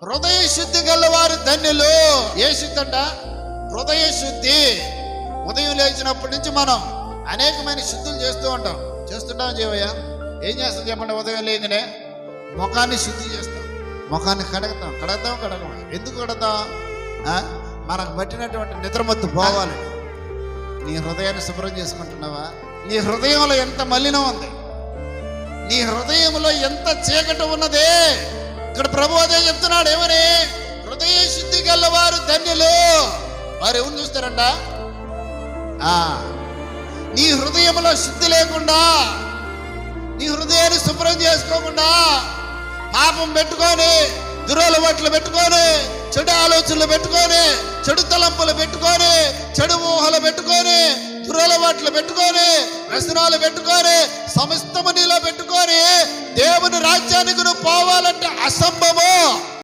హృదయ శుద్ధి గలవారు ధన్యులు. ఏ శుద్ధి అంట? హృదయ శుద్ధి. ఉదయం లేచినప్పటి నుంచి మనం అనేకమైన శుద్ధులు చేస్తూ ఉంటాం. చేస్తుంటాం జీవయ్య. ఏం చేస్తాం చెప్పండి? ఉదయం లేకనే ముఖాన్ని శుద్ధి చేస్తాం, ముఖాన్ని కడగతాం. ఎందుకు కడతాం? మనకు పట్టినటువంటి నిద్రమత్తు పోవాలి. నీ హృదయాన్ని శుభ్రం చేసుకుంటున్నావా? నీ హృదయంలో ఎంత మలినం ఉంది, నీ హృదయంలో ఎంత చీకటి ఉన్నదే. ఇక్కడ ప్రభు అదే చెప్తున్నాడు. ఏమని? హృదయ శుద్ధి గలవారు ధన్యులు. వారు ఎవరు చూస్తారంట? నీ హృదయంలో శుద్ధి లేకుండా, నీ హృదయాన్ని శుభ్రం చేసుకోకుండా, పాపం పెట్టుకొని, దురలవాట్లు పెట్టుకొని, చెడు ఆలోచనలు పెట్టుకొని, చెడు తలంపులు పెట్టుకొని, చెడు ఊహలు పెట్టుకొని, దురలవాట్లు పెట్టుకొని, వ్యసనాలు పెట్టుకొని, సమస్తము నీలో పెట్టుకొని దేవుని రాజ్యానికి నువ్వు పోవాలంటే అసంభవం.